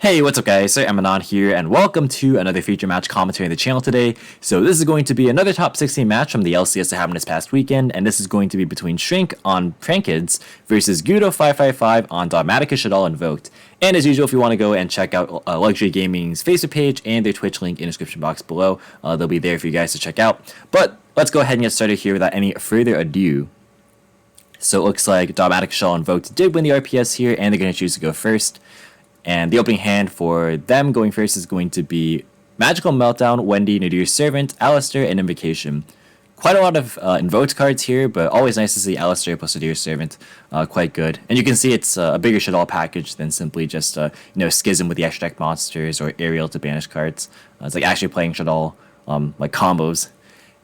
Hey, what's up guys? So Emanon here, and welcome to another feature match commentary on the channel today. So this is going to be another top 16 match from the LCS that happened this past weekend, and this is going to be between Shrink on Prank Kids versus yugioh 555 on Dogmatika Shaddoll Invoked. And as usual, if you want to go and check out Luxury Gaming's Facebook page and their Twitch link in the description box below, they'll be there for you guys to check out. But let's go ahead and get started here without any further ado. So it looks like Dogmatika Shaddoll Invoked did win the RPS here, and they're going to choose to go first. And the opening hand for them going first is going to be Magical Meltdown, Wendy, Nadir's Servant, Alistair, and Invocation. Quite a lot of invoked cards here, but always nice to see Alistair plus Nadir's Servant. Quite good. And you can see it's a bigger Shaddoll package than simply just Schism with the extra deck monsters or Aerial to banish cards. It's like actually playing Shaddoll like combos.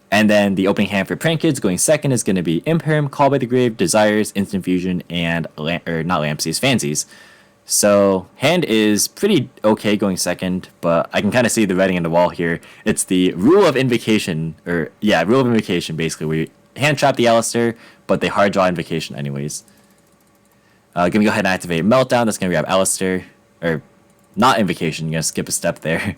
And then the opening hand for Prank Kids going second is going to be Imperm, Call by the Grave, Desires, Instant Fusion, and Fancies. So, hand is pretty okay going second, but I can kind of see the writing on the wall here. It's the rule of invocation, rule of invocation, basically, where you hand trap the Alistair, but they hard draw invocation anyways. Gonna go ahead and activate Meltdown. That's gonna grab Alistair, or not invocation, you're gonna skip a step there.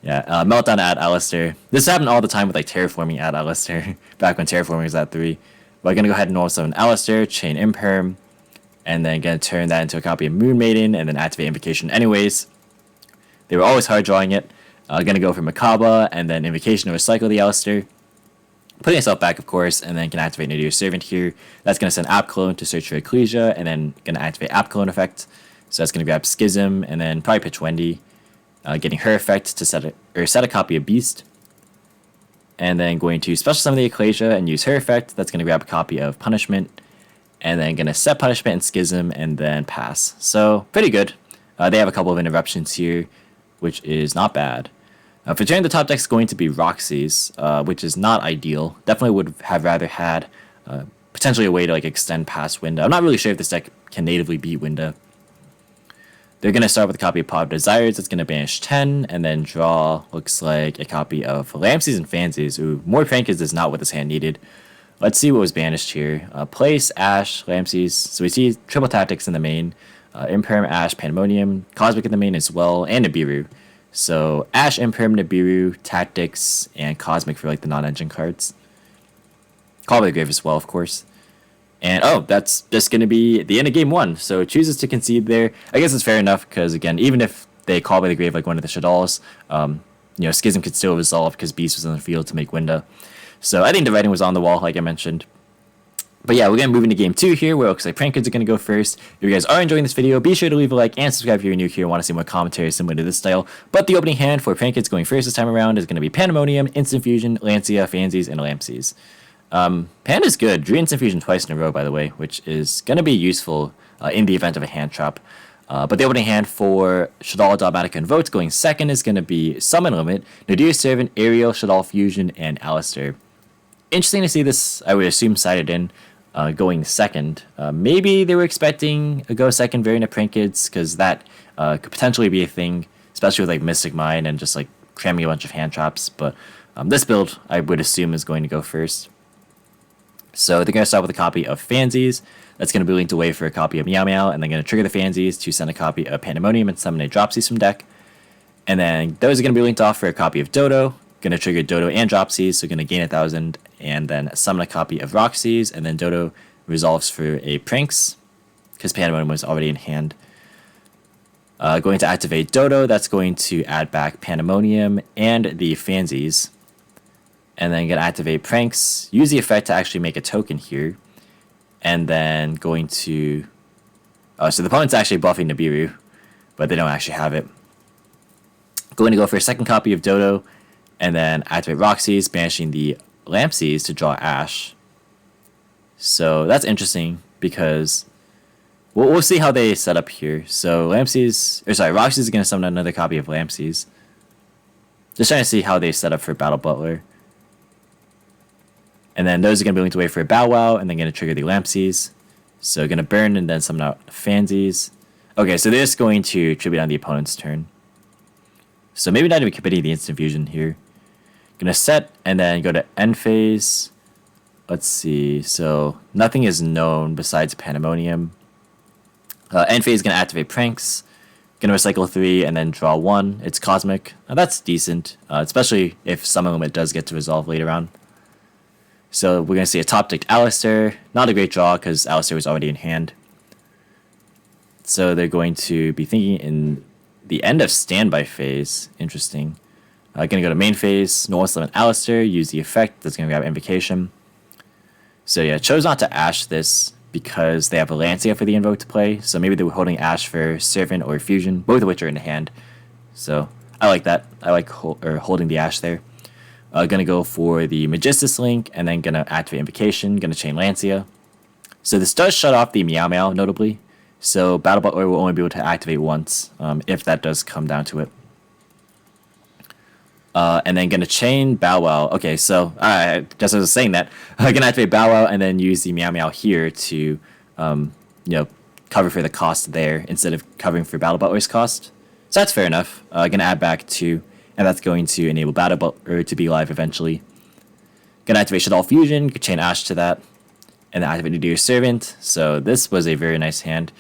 Meltdown to add Alistair. This happened all the time with like Terraforming add Alistair, back when Terraforming was at 3. But I'm gonna go ahead and normal summon Alistair, chain Imperm, and then gonna turn that into a copy of Moon Maiden, and then activate Invocation anyways. They were always hard drawing it. Gonna go for Hcabe, and then Invocation to recycle the Alistair. Putting itself back, of course, and then can activate Nadir's Servant here. That's gonna send App Clone to search for Ecclesia, and then gonna activate App Clone effect. So that's gonna grab Schism, and then probably pitch Wendy, getting her effect to set a copy of Beast. And then going to special summon the Ecclesia and use her effect. That's gonna grab a copy of Punishment. And then going to set Punishment and Schism, and then pass. So, pretty good. They have a couple of interruptions here, which is not bad. For turn, the top deck is going to be Roxy's, which is not ideal. Definitely would have rather had potentially a way to extend past Winda. I'm not really sure if this deck can natively beat Winda. They're going to start with a copy of Pod of Desires. It's going to banish 10, and then draw, looks like, a copy of Lampsies and Fancies. Ooh, more Prank is not what this hand needed. Let's see what was banished here. Place, Ash, Lampsies. So we see triple tactics in the main. Imperm, Ash, Pandemonium. Cosmic in the main as well, and Nibiru. So Ash, Imperm, Nibiru, Tactics, and Cosmic for the non-engine cards. Call by the Grave as well, of course. And that's just going to be the end of game 1. So it chooses to concede there. I guess it's fair enough, because again, even if they Call by the Grave like one of the Shaddolls, Schism could still resolve because Beast was on the field to make Winda. So I think the writing was on the wall, like I mentioned. But yeah, we're going to move into game 2 here, where it looks like Prank Kids are going to go first. If you guys are enjoying this video, be sure to leave a like and subscribe if you're new here and want to see more commentary similar to this style. But the opening hand for Prank Kids going first this time around is going to be Pandemonium, Instant Fusion, Lancia, Fancies, and Lampsies. Panda's good. Drew Instant Fusion twice in a row, by the way, which is going to be useful in the event of a hand trap. But the opening hand for Shaddoll Dogmatika Invoked going second is going to be Summon Limit, Nadir's Servant, Aerial, Shaddoll Fusion, and Alistair. Interesting to see this, I would assume, sided in going second. Maybe they were expecting a go second variant of Prank Kids, because that could potentially be a thing, especially with Mystic Mine and just cramming a bunch of hand traps. But this build, I would assume, is going to go first. So they're going to start with a copy of Fancies. That's going to be linked away for a copy of Meow Meow, and they're going to trigger the Fancies to send a copy of Pandemonium and summon a Dropsies from deck. And then those are going to be linked off for a copy of Dodo. Going to trigger Dodo and Dropsies, so going to gain 1,000, and then summon a copy of Roxy's, and then Dodo resolves for a Pranks, because Pandemonium was already in hand. Going to activate Dodo, that's going to add back Pandemonium and the Fancies. And then going to activate Pranks, use the effect to actually make a token here. And then going to... so the opponent's actually buffing Nibiru, but they don't actually have it. Going to go for a second copy of Dodo, and then activate Roxy's, banishing the Lampsies to draw Ash. So that's interesting, because we'll see how they set up here. So Roxy's is going to summon another copy of Lampsies. Just trying to see how they set up for Battle Butler. And then those are going to be linked away for a Bow Wow, and then going to trigger the Lampsies. So going to burn and then summon out Fancies. Okay, so they're just going to tribute on the opponent's turn. So maybe not even committing the Instant Fusion here. Gonna set and then go to end phase. Let's see. So nothing is known besides Pandemonium. End phase is gonna activate Pranks. Gonna recycle 3 and then draw 1. It's Cosmic. Now that's decent, especially if Summon Limit does get to resolve later on. So we're gonna see a top decked Alistair. Not a great draw because Alistair was already in hand. So they're going to be thinking in the end of standby phase. Interesting. Gonna go to main phase, normal summon Alistair, use the effect that's gonna grab Invocation. So yeah, chose not to Ash this because they have a Lancia for the Invoke to play. So maybe they were holding Ash for Servant or Fusion, both of which are in the hand. So I like that. I like holding the Ash there. Gonna go for the Magistus Link and then gonna activate Invocation, gonna chain Lancia. So this does shut off the Meow Meow, notably. So Battle Butler will only be able to activate once, if that does come down to it. And then gonna chain Bow Wow. Okay, so just as I was saying that, I'm gonna activate Bow Wow and then use the Meow Meow here to, cover for the cost there instead of covering for Battle Butler's cost. So that's fair enough. Gonna add back 2, and that's going to enable Battle Butler to be live eventually. Gonna activate Shaddoll Fusion, chain Ash to that, and then activate Dear Servant. So this was a very nice hand.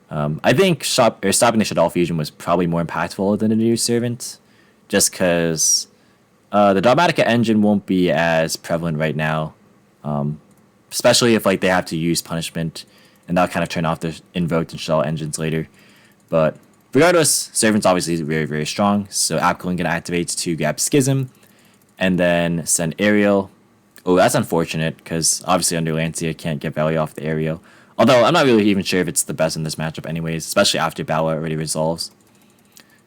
I think stopping the Shaddoll Fusion was probably more impactful than the Dear Servant, just because the Dogmatika engine won't be as prevalent right now, especially if they have to use punishment, and that'll kind of turn off the invoked and shell engines later. But regardless, Servant's obviously very, very strong, so Apcoin gonna activate to grab Schism, and then send Aerial. Oh, that's unfortunate, because obviously under Lancia can't get value off the Aerial. Although I'm not really even sure if it's the best in this matchup anyways, especially after Bow already resolves.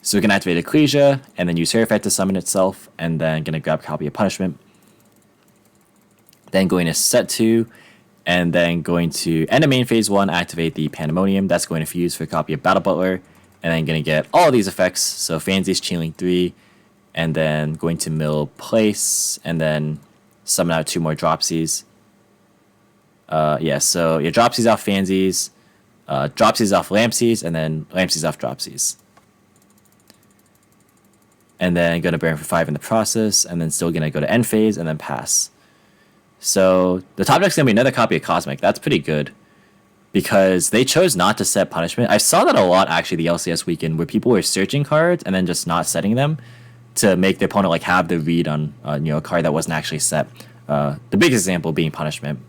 So we can activate Ecclesia, and then use her effect to summon itself, and then gonna grab Copy of Punishment. Then going to set 2, and then going to end of main phase 1, activate the Pandemonium. That's going to fuse for a copy of Battle Butler, and then gonna get all of these effects. So Fansy's Chainlink 3, and then going to mill Place, and then summon out 2 more Dropsies. So your Dropsies off Fansies, Dropsies off Lampsies, and then Lampsies off Dropsies. And then going to burn for 5 in the process, and then still going to go to end phase, and then pass. So the top deck's going to be another copy of Cosmic. That's pretty good, because they chose not to set punishment. I saw that a lot, actually, the LCS weekend, where people were searching cards and then just not setting them to make the opponent have the read on a card that wasn't actually set. The biggest example being punishment.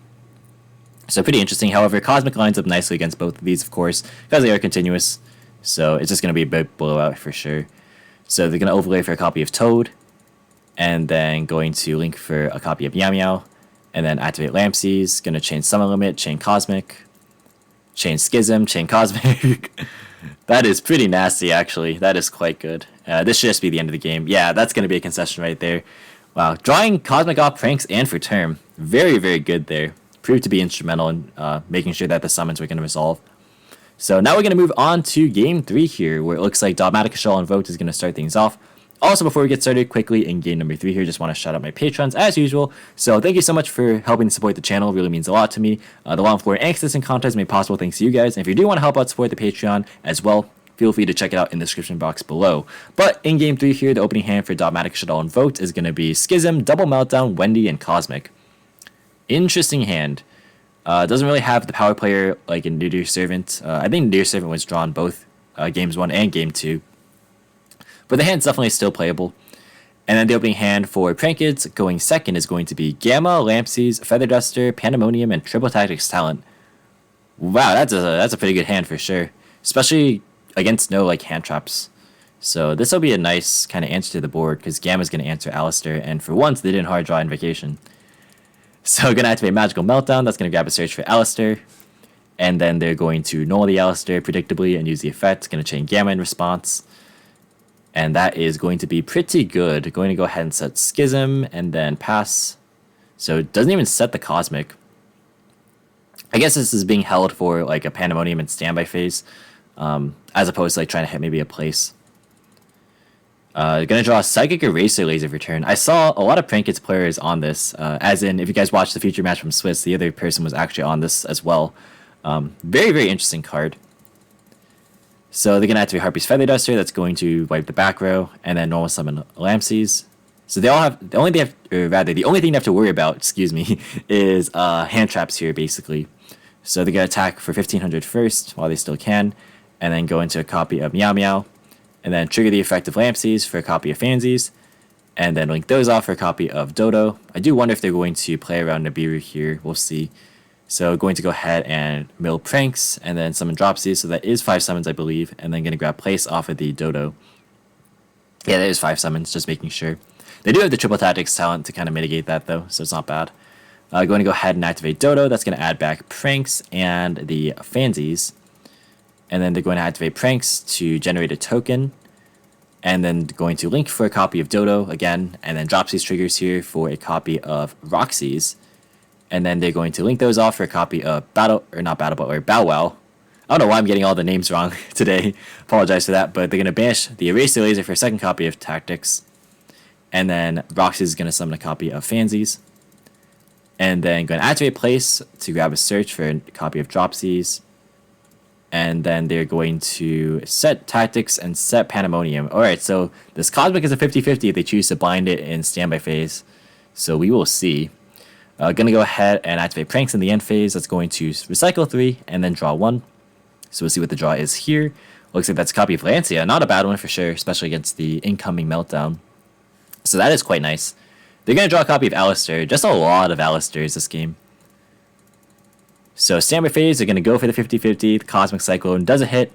So pretty interesting. However, Cosmic lines up nicely against both of these, of course, because they are continuous. So it's just going to be a big blowout for sure. So they're going to overlay for a copy of Toad, and then going to link for a copy of Meow Meow, and then activate Lampsies. Going to chain Summon Limit, chain Cosmic, chain Schism, chain Cosmic. That is pretty nasty, actually. That is quite good. This should just be the end of the game. Yeah, that's going to be a concession right there. Wow, drawing Cosmic off Pranks and for turn. Very, very good there. Proved to be instrumental in making sure that the summons were going to resolve. So now we're going to move on to Game 3 here, where it looks like Dogmatika Shaddoll Invoked is going to start things off. Also, before we get started, quickly, in Game number 3 here, just want to shout out my patrons as usual. So thank you so much for helping support the channel. It really means a lot to me. The long floor and consistent content is made possible thanks to you guys. And if you do want to help out support the Patreon as well, feel free to check it out in the description box below. But in Game 3 here, the opening hand for Dogmatika Shaddoll Invoked is going to be Schism, Double Meltdown, Wendy, and Cosmic. Interesting hand. Doesn't really have the power player like in Dear Servant. I think Dear Servant was drawn both Games 1 and Game 2. But the hand's definitely still playable. And then the opening hand for Prankids going second is going to be Gamma, Lampsies, Feather Duster, Pandemonium, and Triple Tactics Talent. Wow, that's a pretty good hand for sure. Especially against no hand traps. So this will be a nice kind of answer to the board, because Gamma's going to answer Alistair, and for once they didn't hard draw Invocation. So going to activate Magical Meltdown. That's going to grab a search for Alistair. And then they're going to null the Alistair predictably and use the effect. It's going to chain Gamma in response. And that is going to be pretty good. Going to go ahead and set Schism and then pass. So it doesn't even set the Cosmic. I guess this is being held for a Pandemonium and standby phase, as opposed to trying to hit maybe a place. Gonna draw a Psychic Eraser Laser for turn. I saw a lot of Prankids players on this, as in, if you guys watched the feature match from Swiss, the other person was actually on this as well. Very, very interesting card. So they're gonna activate Harpy's Feather Duster. That's going to wipe the back row, and then normal summon Lampsies. So they all have the only thing they have to worry about, excuse me, is hand traps here basically. So they're gonna attack for 1500 first while they still can, and then go into a copy of Meow Meow. and then trigger the effect of Lampsies for a copy of Fansies, and then link those off for a copy of Dodo. I do wonder if they're going to play around Nibiru here. We'll see. So going to go ahead and mill Pranks, and then summon Dropsies. So that is 5 summons, I believe, and then going to grab Place off of the Dodo. Yeah, that is 5 summons, just making sure. They do have the Triple Tactics talent to kind of mitigate that, though, so it's not bad. Going to go ahead and activate Dodo. That's going to add back Pranks and the Fansies. And then they're going to activate Pranks to generate a token. And then going to link for a copy of Dodo again. And then Dropsies triggers here for a copy of Roxy's. And then they're going to link those off for a copy of Bow Wow. I don't know why I'm getting all the names wrong today. Apologize for that. But they're going to banish the Eraser Laser for a second copy of Tactics. And then Roxy's is going to summon a copy of Fansies. And then going to activate Place to grab a search for a copy of Dropsies. And then they're going to set Tactics and set Pandemonium. Alright, so this Cosmic is a 50-50 if they choose to bind it in standby phase. So we will see. Going to go ahead and activate Pranks in the end phase. That's going to recycle 3 and then draw 1. So we'll see what the draw is here. Looks like that's a copy of Lancia. Not a bad one for sure, especially against the incoming Meltdown. So that is quite nice. They're going to draw a copy of Alistair. Just a lot of Alistairs this game. So standby phase, they're going to go for the 50-50. The Cosmic Cyclone doesn't hit.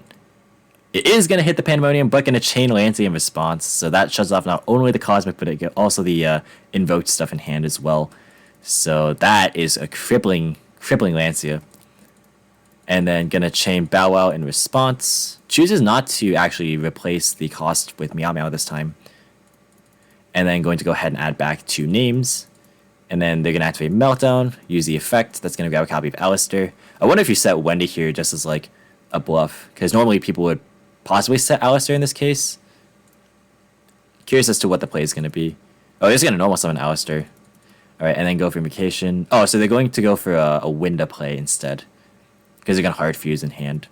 It is going to hit the Pandemonium, but going to chain Lancia in response. So that shuts off not only the Cosmic, but also the Invoked stuff in hand as well. So that is a crippling Lancia. And then going to chain Bow Wow in response. Chooses not to actually replace the cost with Meow Meow this time. And then going to go ahead and add back 2 names. And then they're going to activate Meltdown, use the effect. That's going to grab a copy of Alistair. I wonder if you set Wendy here just as like a bluff. Because normally people would possibly set Alistair in this case. Curious as to what the play is going to be. Oh, they're just going to normal summon Alistair. Alright, and then go for Invocation. Oh, so they're going to go for a Winda play instead. Because they're going to Hard Fuse in hand.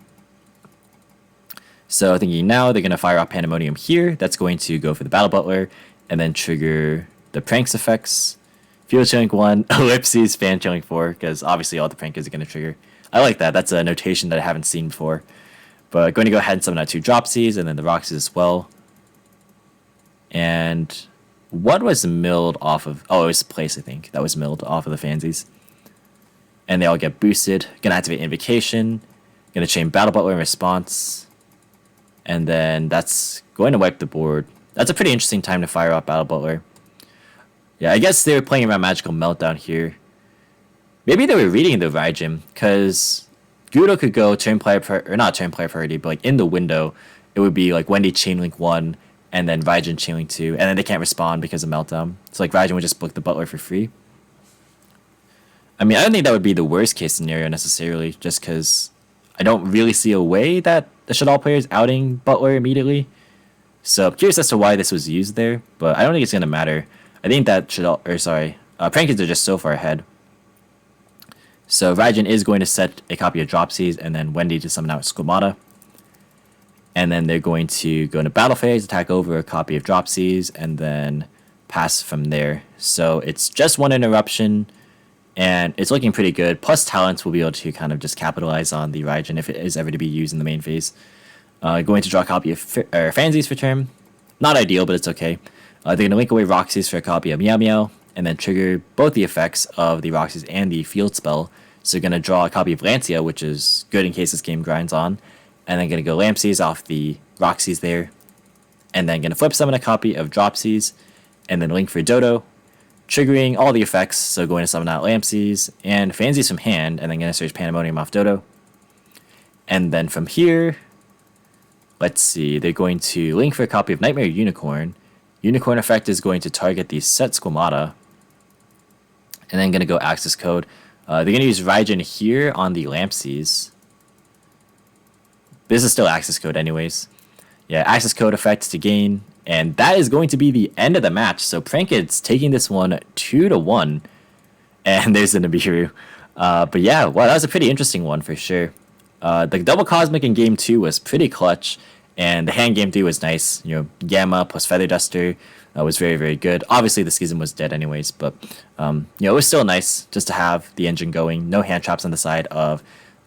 So thinking now, they're going to fire off Pandemonium here. That's going to go for the Battle Butler. And then trigger the Pranks effects. Field Chilling 1, Ellipses, Fan Chilling 4, because obviously all the Prankers are going to trigger. I like that. That's a notation that I haven't seen before. But going to go ahead and summon out 2 Dropsies, and then the Roxys as well. And what was milled off of... Oh, it was Place, I think. That was milled off of the Fansies. And they all get boosted. Going to activate Invocation. Going to chain Battle Butler in response. And then that's going to wipe the board. That's a pretty interesting time to fire off Battle Butler. Yeah, I guess they were playing around Magical Meltdown here. Maybe they were reading the Raijin, because Gudo could go turn player or not turn player priority, but like in the window, it would be like Wendy Chainlink 1, and then Raijin Chainlink 2, and then they can't respond because of Meltdown. So like Raijin would just book the Butler for free. I mean, I don't think that would be the worst case scenario necessarily, just because I don't really see a way that the Shaddoll player is outing Butler immediately. So I'm curious as to why this was used there, but I don't think it's going to matter. I think that Prankins are just so far ahead. So Raijin is going to set a copy of Dropsies, and then Wendy to summon out Squamata. And then they're going to go into battle phase, attack over a copy of Dropsies, and then pass from there. So it's just 1 interruption, and it's looking pretty good. Plus talents will be able to kind of just capitalize on the Raijin if it is ever to be used in the main phase. Going to draw a copy of Fansies for turn. Not ideal, but it's okay. They're going to link away Roxy's for a copy of Meow Meow, and then trigger both the effects of the Roxy's and the field spell. So you're going to draw a copy of Lancia, which is good in case this game grinds on. And then going to go Lampsies off the Roxy's there. And then going to flip summon a copy of Dropsies, and then link for Dodo, triggering all the effects. So going to summon out Lampsies and Fansies from hand, and then going to search Pandemonium off Dodo. And then from here, let's see, they're going to link for a copy of Nightmare Unicorn. Unicorn effect is going to target the set Squamata. And then going to go Access Code. They're going to use Raijin here on the Lampsies. This is still Access Code anyways. Yeah, Access Code effect to gain. And that is going to be the end of the match. So Prankid's taking this one 2-1. And there's the Nibiru. But yeah, wow, that was a pretty interesting one for sure. The double Cosmic in Game 2 was pretty clutch. And the hand Game 3 was nice. You know, Gamma plus Feather Duster was very, very good. Obviously, the Schism was dead anyways. But, you know, it was still nice just to have the engine going. No hand traps on the side of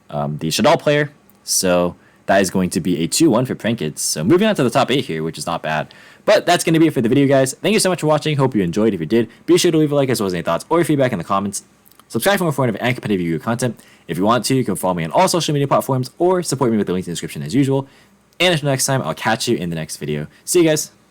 the Shaddoll player. So that is going to be a 2-1 for Prankids. So moving on to the top 8 here, which is not bad. But that's going to be it for the video, guys. Thank you so much for watching. Hope you enjoyed. If you did, be sure to leave a like as well as any thoughts or feedback in the comments. Subscribe for more informative and competitive Yu-Gi-Oh content. If you want to, you can follow me on all social media platforms or support me with the links in the description as usual. And until next time, I'll catch you in the next video. See you guys.